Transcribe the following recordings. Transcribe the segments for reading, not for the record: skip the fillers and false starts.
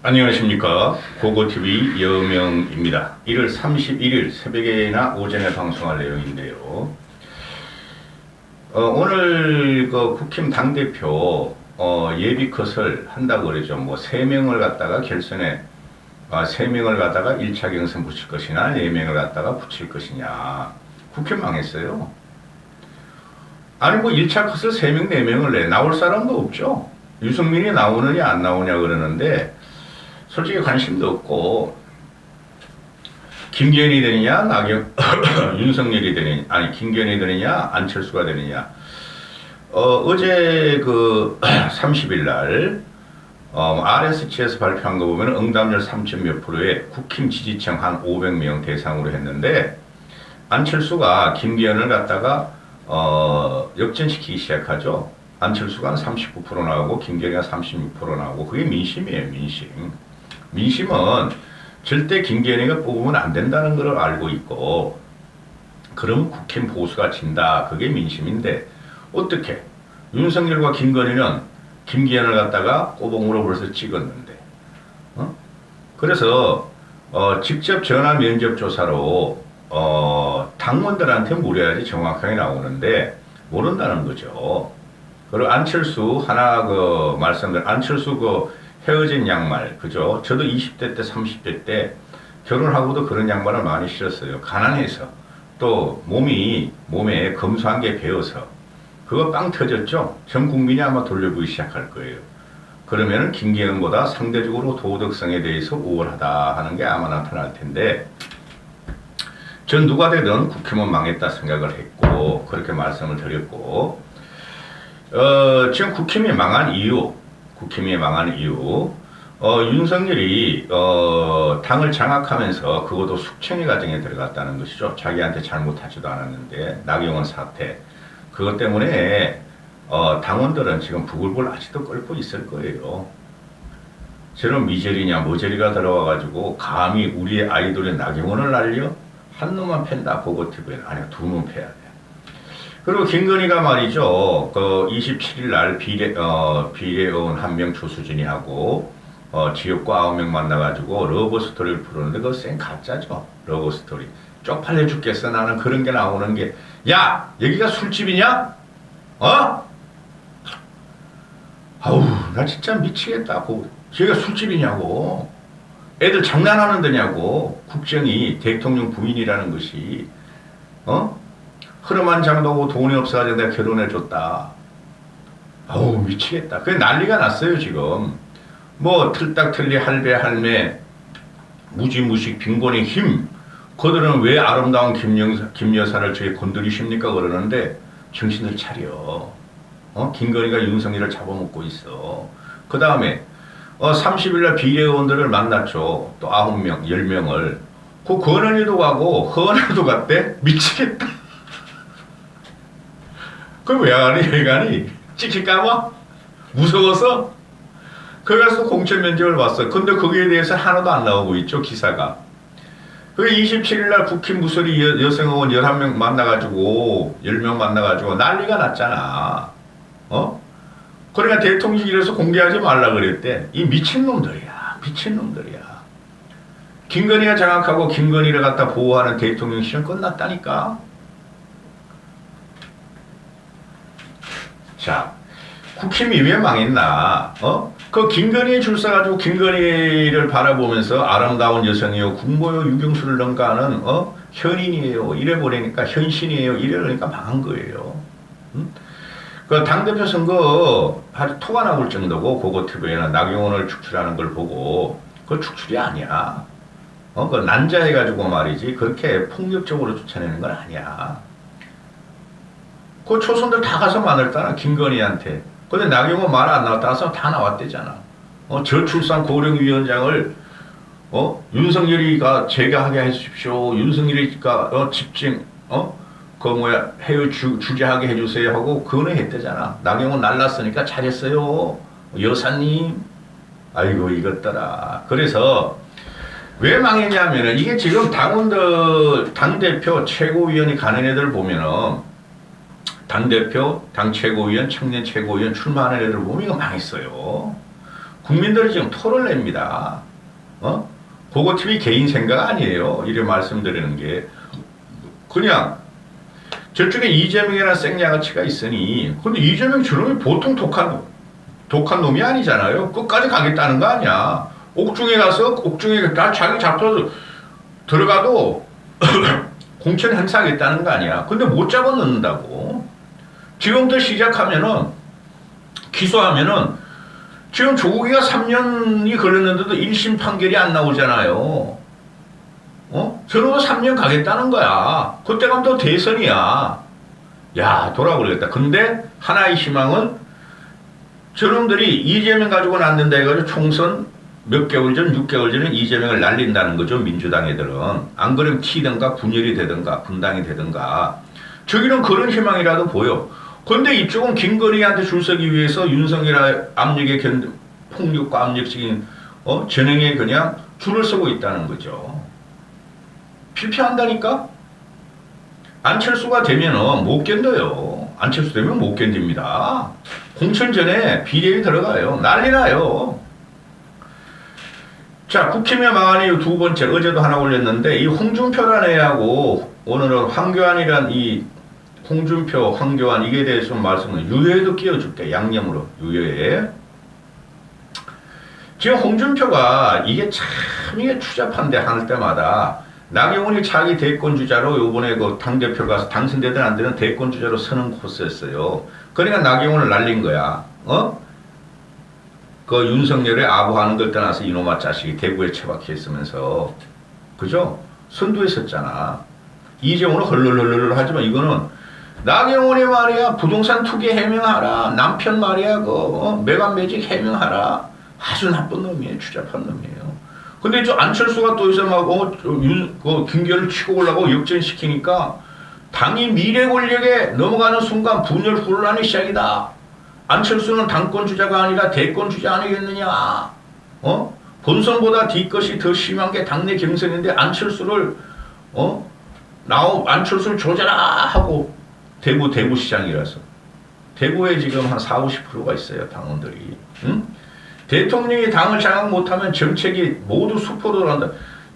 안녕하십니까. 고고TV 여명입니다. 1월 31일 새벽에나 오전에 방송할 내용인데요. 오늘 국힘 당대표 예비 컷을 한다고 그러죠. 뭐 3명을 갖다가 결선에 3명을 갖다가 1차 경선 붙일 것이냐 4명을 갖다가 붙일 것이냐. 국힘 망했어요. 아니 뭐 1차 컷을 3명 4명을 내 나올 사람도 없죠. 유승민이 나오느냐 안 나오냐 그러는데 솔직히 관심도 없고 김기현이 되느냐 윤석열이 되느냐 아니 김기현이 되느냐 안철수가 되느냐. 어제 30일 날 RSC에서 발표한 거 보면 응답률 3몇 %에 국힘 지지층 한 500명 대상으로 했는데 안철수가 김기현을 갖다가 역전시키기 시작하죠. 안철수가 한 39% 나오고 김기현이가 36% 나오고 그게 민심이에요. 민심은 절대 김기현이가 뽑으면 안 된다는 걸 알고 있고 그럼 국힘 보수가 진다. 그게 민심인데 어떻게 윤석열과 김건희는 김기현을 갖다가 꼬봉으로 벌써 찍었는데 그래서 직접 전화 면접 조사로 당원들한테 물어야지 정확하게 나오는데 모른다는 거죠. 그리고 안철수 하나 말씀드린 안철수 헤어진 양말 그죠? 저도 20대 때 30대 때 결혼하고도 그런 양말을 많이 신었어요. 가난해서 또 몸에 검소한 게 배어서 그거 빵 터졌죠? 전 국민이 아마 돌려보기 시작할 거예요. 그러면은 김기현보다 상대적으로 도덕성에 대해서 우월하다 하는 게 아마 나타날 텐데 전 누가 되든 국힘은 망했다 생각을 했고 그렇게 말씀을 드렸고 지금 국힘이 망한 이유 윤석열이 당을 장악하면서 그것도 숙청의 과정에 들어갔다는 것이죠. 자기한테 잘못하지도 않았는데 나경원 사태 그것 때문에 당원들은 지금 부글부글 아직도 끓고 있을 거예요. 저런 미저리냐 모저리가 들어와가지고 감히 우리의 아이돌의 나경원을 날려 한 놈만 팬다 고고TV에 아니 2놈 패야 돼. 그리고 김건희가 말이죠. 27일 날 비례의원 1명 조수진이 하고 지역구 9명 만나가지고 러브스토리를 부르는데 그거 쌩 가짜죠. 러브스토리. 쪽팔려 죽겠어. 나는 그런 게 나오는 게. 야! 여기가 술집이냐? 아우 나 진짜 미치겠다. 여기가 술집이냐고. 애들 장난하는 데냐고. 국정이 대통령 부인이라는 것이 흐름한 장도고 돈이 없어가지고 내가 결혼해줬다. 아우 미치겠다. 그게 난리가 났어요 지금. 뭐 틀딱틀리 할배 할매 무지무식 빈곤의 힘 그들은 왜 아름다운 김여사를 저희 건드리십니까 그러는데 정신을 차려. 김건희가 윤석열을 잡아먹고 있어. 그 다음에 30일날 비례의원들을 만났죠. 또 9명 10명을 그 권은희도 가고 허은혜도 갔대. 미치겠다. 그럼 왜 가니? 왜 가니? 찍힐까봐? 무서워서? 거기 가서 공천 면접을 봤어요. 근데 거기에 대해서 하나도 안 나오고 있죠, 기사가. 그 27일날 국힘 무소리 여성의원 11명 만나가지고, 10명 만나가지고 난리가 났잖아. 그러니까 대통령실에서 공개하지 말라 그랬대. 이 미친놈들이야. 김건희가 장악하고 김건희를 갖다 보호하는 대통령실은 끝났다니까. 자, 국힘이 왜 망했나? 그 김건희에 줄 서가지고 김건희를 바라보면서 아름다운 여성이요, 국모요, 유경수를 능가하는 현인이에요. 이래버리니까 현신이에요. 이래버리니까 망한 거예요. 그 당대표 선거 아주 토가 나올 정도고 고고TV에는 나경원을 축출하는 걸 보고 그 축출이 아니야. 그 난자해가지고 말이지 그렇게 폭력적으로 쫓아내는 건 아니야. 그 초선들 다 가서 만났잖아 김건희한테. 근데 나경원 말 안 나왔다 해서 다 나왔대잖아. 저출산 고령위원장을 윤석열이가 제거하게 해주십시오. 윤석열이가 집중 해외 주재하게 해주세요 하고 그거는 했대잖아. 나경원 날랐으니까 잘했어요 여사님. 아이고 이것더라. 그래서 왜 망했냐면은 이게 지금 당원들 당대표 최고위원이 가는 애들 보면은 당대표, 당 최고위원, 청년 최고위원 출마하는 애들 보면 이거 망했어요. 국민들이 지금 토를 냅니다. 그거 TV 개인 생각 아니에요. 이래 말씀드리는 게. 그냥 저쪽에 이재명이라는 생양아치가 있으니, 근데 이재명 저놈이 보통 독한 놈이 아니잖아요. 끝까지 가겠다는 거 아니야. 옥중에 가서 옥중에 다 자기 잡혀서 들어가도 공천 행사하겠다는 거 아니야. 근데 못 잡아 넣는다고. 지금부터 시작하면은 기소하면은 지금 조국이가 3년이 걸렸는데도 1심 판결이 안 나오잖아요. 저놈은 3년 가겠다는 거야. 그때 가면 또 대선이야. 야, 돌아버리겠다. 근데 하나의 희망은 저놈들이 이재명 가지고는 안 된다 해가지고 총선 몇 개월 전, 6개월 전에 이재명을 날린다는 거죠. 민주당 애들은. 안 그러면 튀든가 분열이 되든가 분당이 되든가. 저기는 그런 희망이라도 보여. 근데 이쪽은 김건희한테 줄 서기 위해서 윤석열 압력에 폭력과 압력적인 전행에 그냥 줄을 서고 있다는 거죠. 필피한다니까? 안철수가 되면은 못 견뎌요. 안철수 되면 못 견딥니다. 공천 전에 비대위 들어가요. 난리 나요. 자, 국힘의 망한 이유 두 번째, 어제도 하나 올렸는데, 이 홍준표란 애하고, 오늘은 황교안이란 이 홍준표, 황교안, 이게 대해서 좀 말씀을, 유효에도 끼워줄게. 양념으로, 유효에. 지금 홍준표가 이게 이게 추잡한데, 할 때마다, 나경원이 자기 대권주자로 요번에 그 당대표 가서 당선되든 안 되든 대권주자로 서는 코스였어요. 그러니까 나경원을 날린 거야. 그 윤석열의 아부하는 걸 떠나서 이놈아 자식이 대구에 처박혀 있으면서, 그죠? 선두에 섰잖아. 이재용은 헐렁헐렁 하지만 이거는 나경원이 말이야 부동산 투기 해명하라. 남편 말이야 매각 매직 해명하라. 아주 나쁜 놈이에요. 추잡한 놈이에요. 근데 저 안철수가 또 이제 막 김기현을 치고 올라고 역전시키니까 당이 미래 권력에 넘어가는 순간 분열 혼란이 시작이다. 안철수는 당권 주자가 아니라 대권 주자 아니겠느냐? 본선보다 뒤것이 더 심한 게 당내 경선인데 안철수를 안철수를 조져라 하고 대구 시장이라서 대구에 지금 한 40~50%가 있어요 당원들이. 응? 대통령이 당을 장악 못하면 정책이 모두 수포로 한다.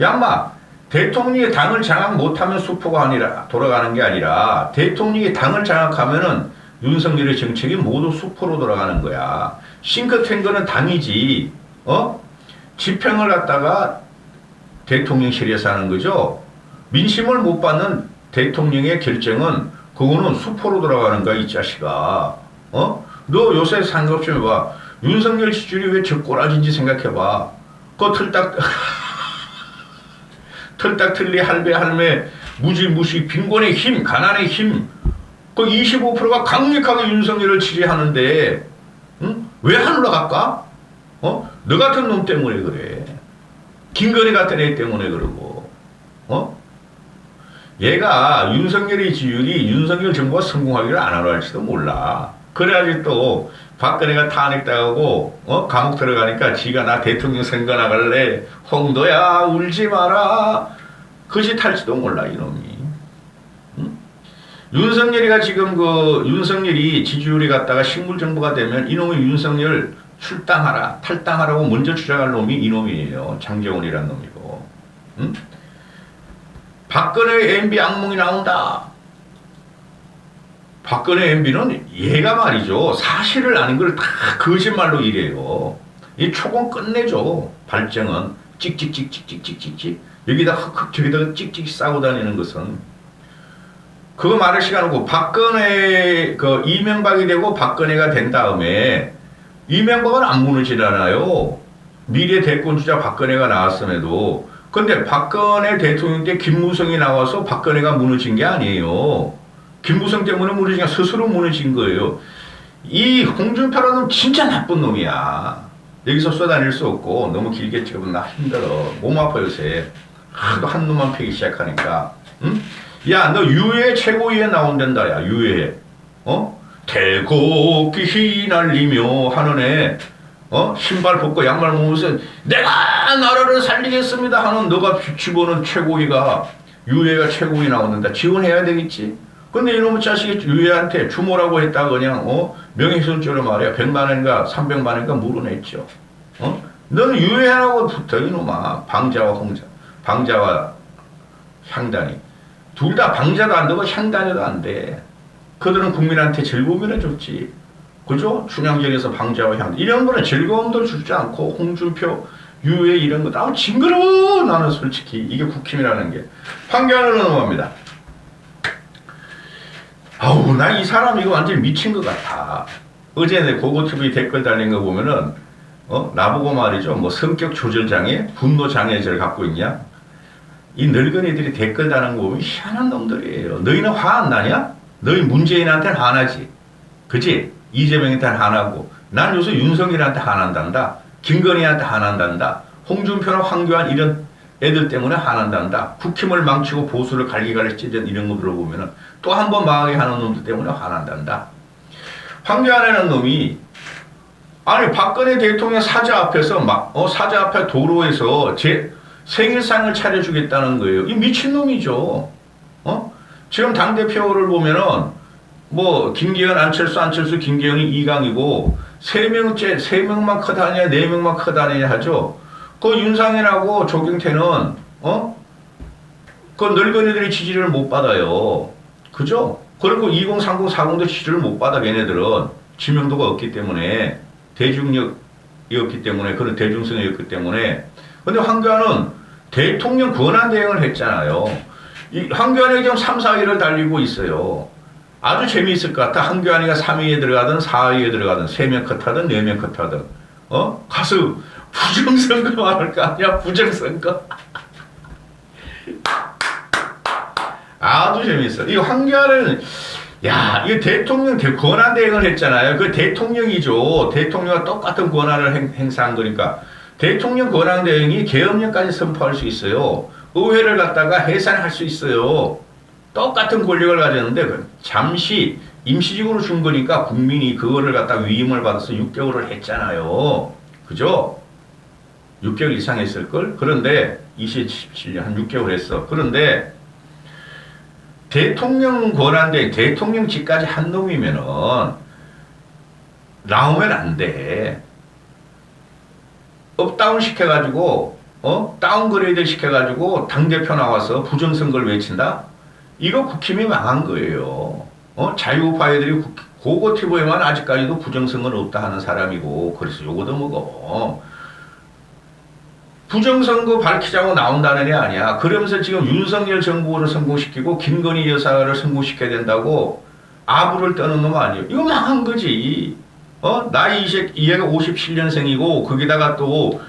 양마 대통령이 당을 장악 못하면 수포가 아니라 돌아가는 게 아니라 대통령이 당을 장악하면은 윤석열의 정책이 모두 수포로 돌아가는 거야. 싱크탱크는 당이지. 집행을 갖다가 대통령실에서 하는 거죠. 민심을 못 받는 대통령의 결정은 그거는 수포로 돌아가는 거야 이 자식아. 너 요새 생각 좀 해봐. 윤석열 지지율이 왜 저 꼬라진지 생각해봐. 그 털딱 틀리 할배 무지 빈곤의 힘 가난의 힘 그 25%가 강력하게 윤석열을 지지하는데 왜 하늘로 갈까? 너 같은 놈 때문에 그래. 김건희 같은 애 때문에 그러고. 얘가 윤석열의 지지율이 윤석열 정부가 성공하기를 안 하려 할지도 몰라. 그래야지 또 박근혜가 탄핵당하고 감옥 들어가니까 지가 나 대통령 선거 나갈래. 홍도야 울지 마라. 그 짓 할지도 몰라 이놈이. 윤석열이가 지금 윤석열이 지지율이 갔다가 식물정부가 되면 이놈의 윤석열 탈당하라고 먼저 주장할 놈이 이놈이에요. 장제원이란 놈이고. 박근혜 MB 악몽이 나온다. 박근혜 MB는 얘가 말이죠. 사실을 아닌 걸 다 거짓말로 이래요. 이 초공 끝내죠. 발정은 찍찍찍찍찍찍찍 여기다 흑흑 저기다가 찍찍 싸고 다니는 것은 그거 말할 시간 없고 박근혜 이명박이 되고 박근혜가 된 다음에 이명박은 안 무너지잖아요. 미래 대권주자 박근혜가 나왔음에도 근데 박근혜 대통령 때 김무성이 나와서 박근혜가 무너진 게 아니에요. 김무성 때문에 무너진 게 스스로 무너진 거예요. 이 홍준표라는 진짜 나쁜 놈이야. 여기서 쏘다닐 수 없고 너무 길게 찍으면 나 힘들어. 몸 아파 요새. 하도 한 놈만 패기 시작하니까. 응? 야, 너 유해 최고위에 나온단다, 야, 유해. 태국기 휘날리며 하는 애, 신발 벗고 양말 먹으면서 내가 나라를 살리겠습니다 하는 너가 집어넣은 최고위가, 유해가 최고위 나오는다. 지원해야 되겠지? 근데 이놈의 자식이 유해한테 주모라고 했다가 그냥, 명예훼손죄로 말이야. 100만 원인가 300만 원인가 물어냈죠. 너는 유해하고 붙어 이놈아. 방자와 향단이 둘 다 방자도 안 되고 향단이도 안 돼. 그들은 국민한테 즐거움이나 줬지. 그죠? 춘향전에서 방자와 향단 이런 거는 즐거움도 주지 않고 홍준표 유해 이런 거 다 징그러워. 나는 솔직히 이게 국힘이라는 게. 황교안을 넘어갑니다. 아우 나 이 사람 이거 완전 미친 것 같아. 어제 내 고고TV 댓글 달린 거 보면은 나보고 말이죠. 뭐 성격 조절 장애, 분노 장애를 갖고 있냐? 이 늙은이들이 댓글 다는 거 보면 희한한 놈들이에요. 너희는 화 안 나냐? 너희 문재인한테는 화나지. 그치? 이재명한테는 화나고. 난 요새 윤석열한테 화난단다. 김건희한테 화난단다. 홍준표나 황교안 이런 애들 때문에 화난단다. 국힘을 망치고 보수를 갈기갈기 찢은 이런 거 들어보면은 또 한 번 망하게 하는 놈들 때문에 화난단다. 황교안이라는 놈이 아니 박근혜 대통령 사자 앞에서 사자 앞에 도로에서 제 생일상을 차려주겠다는 거예요. 이 미친놈이죠. 지금 당대표를 보면은 뭐 김기현 안철수 김기현이 2강이고 세 명만 커다니냐 4명만 커다니냐 하죠. 그 윤상현하고 조경태는 그 늙은이들이 지지를 못 받아요. 그죠? 그리고 2030, 40도 지지를 못 받아. 걔네들은 지명도가 없기 때문에 대중력이었기 때문에 그런 대중성이었기 때문에. 근데 황교안은 대통령 권한대행을 했잖아요. 이 황교안이 지금 3, 4위를 달리고 있어요. 아주 재미있을 것 같아. 황교안이가 3위에 들어가든 4위에 들어가든 3명 컷하든 4명 컷하든 가서 부정선거 말할 거 아니야. 부정선거. 아주 재미있어. 이 황교안은 야 이거 대통령 권한대행을 했잖아요. 그 대통령이죠. 대통령과 똑같은 권한을 행사한 거니까 대통령 권한대행이 계엄령까지 선포할 수 있어요. 의회를 갖다가 해산할 수 있어요. 똑같은 권력을 가졌는데 잠시 임시직으로 준 거니까 국민이 그거를 갖다 위임을 받아서 6개월을 했잖아요. 그죠? 6개월 이상 했을걸? 그런데 27년 한 6개월 했어. 그런데 대통령 권한대행 대통령직까지 한 놈이면은 나오면 안 돼. 업다운 시켜가지고 다운그레이드 시켜가지고 당대표 나와서 부정선거를 외친다? 이거 국힘이 망한 거예요. 자유우파애들이 고고TV에만 아직까지도 부정선거는 없다 하는 사람이고 그래서 요거도 먹어. 부정선거 밝히자고 나온다는 애 아니야. 그러면서 지금 윤석열 정부를 성공시키고 김건희 여사를 성공시켜야 된다고 아부를 떠는 놈 아니에요. 이거 망한 거지. 나이 얘가 57년생이고 거기다가 또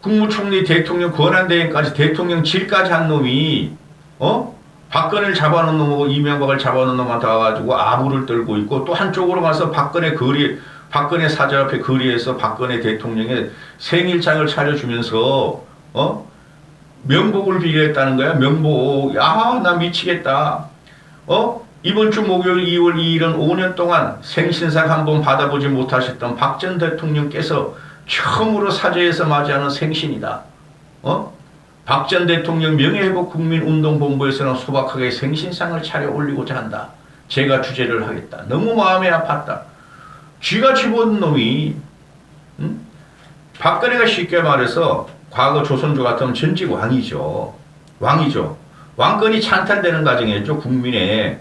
국무총리 대통령 권한대행까지 대통령직까지 한 놈이 박근혜를 잡아놓은 놈하고 이명박을 잡아놓은 놈한테 와가지고 아부를 떨고 있고 또 한쪽으로 가서 박근혜 사자 앞에 거리에서 박근혜 대통령의 생일장을 차려주면서 명복을 빌겠다는 거야. 명복. 야, 나 미치겠다. 이번 주 목요일 2월 2일은 5년 동안 생신상 한 번 받아보지 못하셨던 박 전 대통령께서 처음으로 사저에서 맞이하는 생신이다. 박 전 대통령 명예회복 국민운동본부에서는 소박하게 생신상을 차려 올리고자 한다. 제가 주재를 하겠다. 너무 마음이 아팠다. 쥐가 집어든 놈이 박근혜가 쉽게 말해서 과거 조선조 같으면 전직 왕이죠. 왕권이 찬탈되는 과정이었죠. 국민의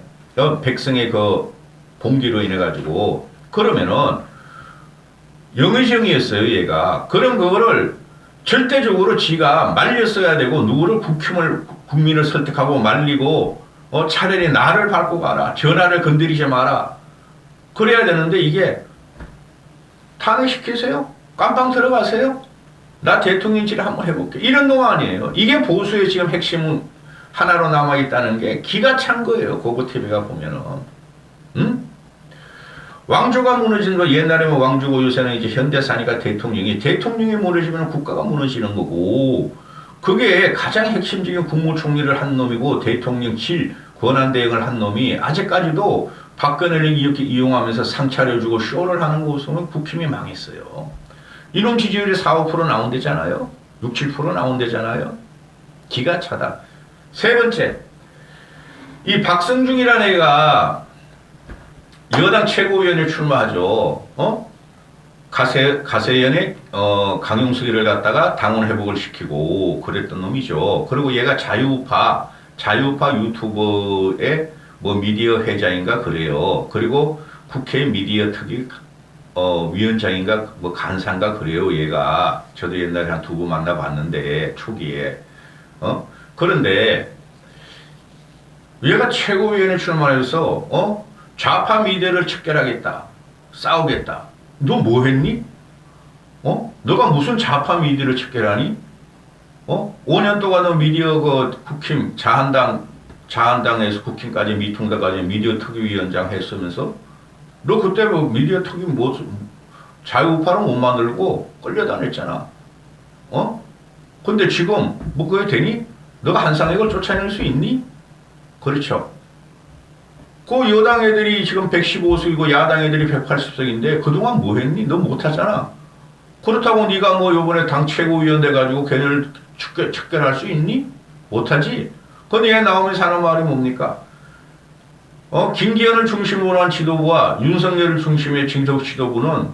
백성의 그 봉기로 인해 가지고. 그러면은 영의정이었어요. 얘가. 그럼 그거를 절대적으로 지가 말렸어야 되고 누구를 국민을 설득하고 말리고 차라리 나를 밟고 가라. 전하를 건드리지 마라. 그래야 되는데 이게 탄핵시키세요? 깜빵 들어가세요? 나 대통령질 한번 해볼게. 이런 놈 아니에요. 이게 보수의 지금 핵심 하나로 남아있다는 게 기가 찬 거예요. 고고TV가 보면은. 왕조가 무너지는 거 옛날에 뭐 왕조고 요새는 이제 현대사니까 대통령이 무너지면 국가가 무너지는 거고 그게 가장 핵심적인 국무총리를 한 놈이고 대통령실 권한대행을 한 놈이 아직까지도 박근혜를 이렇게 이용하면서 상 차려주고 쇼를 하는 곳은 국힘이 망했어요. 이놈 지지율이 4, 5% 나온대잖아요. 6, 7% 나온대잖아요. 기가 차다. 세 번째, 이 박성중이라는 애가 여당 최고위원에 출마하죠. 가세연의 강용석이를 갖다가 당원 회복을 시키고 그랬던 놈이죠. 그리고 얘가 자유우파 유튜버의 뭐 미디어 회장인가 그래요. 그리고 국회 미디어 특위 위원장인가 뭐 간사인가 그래요. 얘가 저도 옛날에 한 2번 만나봤는데 초기에 그런데 얘가 최고위원회 출마해서 좌파 미디어를 척결하겠다, 싸우겠다. 너 뭐 했니? 너가 무슨 좌파 미디어를 척결하니? 5년 동안 너 미디어 국힘 자한당에서 국힘까지 미통당까지 미디어 특위위원장 했으면서 너 그때 뭐 미디어 특위 자유우파를 못 만들고 끌려다녔잖아. 근데 지금 뭐 그게 되니? 너가 한상혁을 쫓아낼 수 있니? 그렇죠. 그 여당 애들이 지금 115석이고 야당 애들이 180석인데 그동안 뭐 했니? 너 못하잖아. 그렇다고 네가 뭐 요번에 당 최고위원 돼가지고 걔네를 척결할 수 있니? 못하지. 근데 얘 나오면서 하는 말이 뭡니까? 김기현을 중심으로 한 지도부와 윤석열을 중심의 진석 지도부는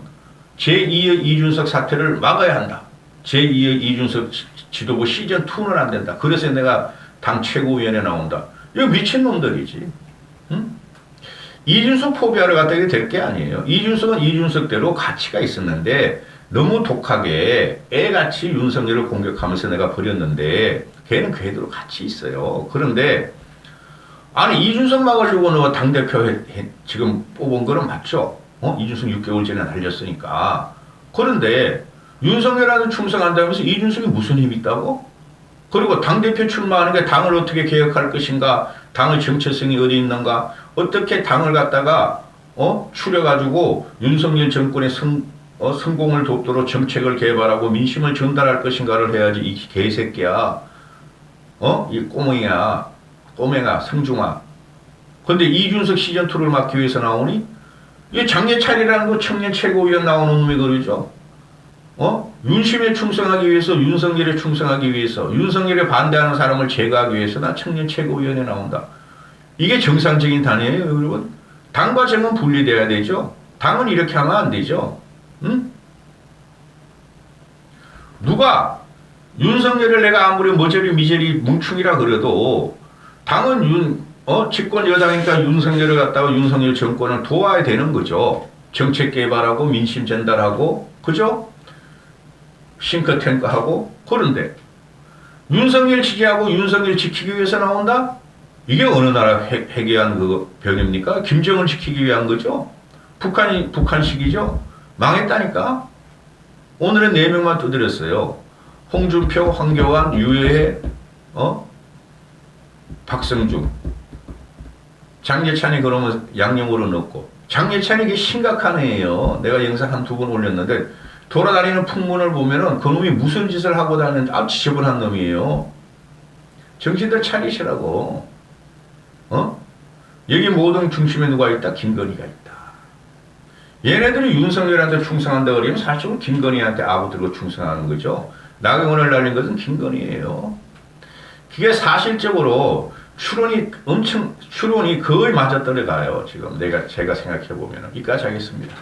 제2의 이준석 사태를 막아야 한다. 제2의 이준석 지도부 시즌2는 안 된다. 그래서 내가 당 최고위원회 나온다. 이거 미친놈들이지. 응? 이준석 포비아를 갖다 이게 될 게 아니에요. 이준석은 이준석대로 가치가 있었는데 너무 독하게 애같이 윤석열을 공격하면서 내가 버렸는데 걔는 걔대로 가치 있어요. 그런데 아니 이준석 막으려고 너 당대표 지금 뽑은 거는 맞죠? 이준석 6개월 전에 날렸으니까. 그런데 윤석열한테 충성한다면서 이준석이 무슨 힘이 있다고? 그리고 당대표 출마하는 게 당을 어떻게 개혁할 것인가? 당의 정체성이 어디 있는가? 어떻게 당을 갖다가 추려가지고 윤석열 정권의 성공을 돕도록 정책을 개발하고 민심을 전달할 것인가를 해야지. 이 개새끼야. 이 꼬맹아, 성중아. 근데 이준석 시즌2를 막기 위해서 나오니? 이 장예찬이라는 거 청년 최고위원 나오는 놈이 그러죠. 윤심에 충성하기 위해서, 윤석열에 충성하기 위해서, 윤석열에 반대하는 사람을 제거하기 위해서 나 청년 최고위원회 나온다. 이게 정상적인 당이에요, 여러분. 당과 정은 분리돼야 되죠. 당은 이렇게 하면 안 되죠. 응? 누가 윤석열을 내가 아무리 머저리 미저리 뭉충이라 그래도 당은 집권 여당이니까 윤석열을 갖다가 윤석열 정권을 도와야 되는 거죠. 정책 개발하고 민심 전달하고, 그죠? 싱크탱크하고. 그런데 윤석열 지지하고 윤석열 지키기 위해서 나온다? 이게 어느 나라 회귀한 그 병입니까? 김정은 지키기 위한 거죠? 북한식이죠? 망했다니까? 오늘은 4명만 두드렸어요. 홍준표, 황교안, 유해해, 박성중. 장예찬이 그러면 양념으로 넣고. 장예찬이 이게 심각한 애예요. 내가 영상 한 2번 올렸는데 돌아다니는 풍문을 보면은 그놈이 무슨 짓을 하고 다니는지 지저분한 놈이에요. 정신들 차리시라고. 여기 모든 중심에 누가 있다? 김건희가 있다. 얘네들이 윤석열한테 충성한다 그러면 사실은 김건희한테 아부들고 충성하는 거죠. 나경원을 날린 것은 김건희예요. 그게 사실적으로 추론이 거의 맞아떨어가요. 지금 제가 생각해 보면. 여기까지 하겠습니다.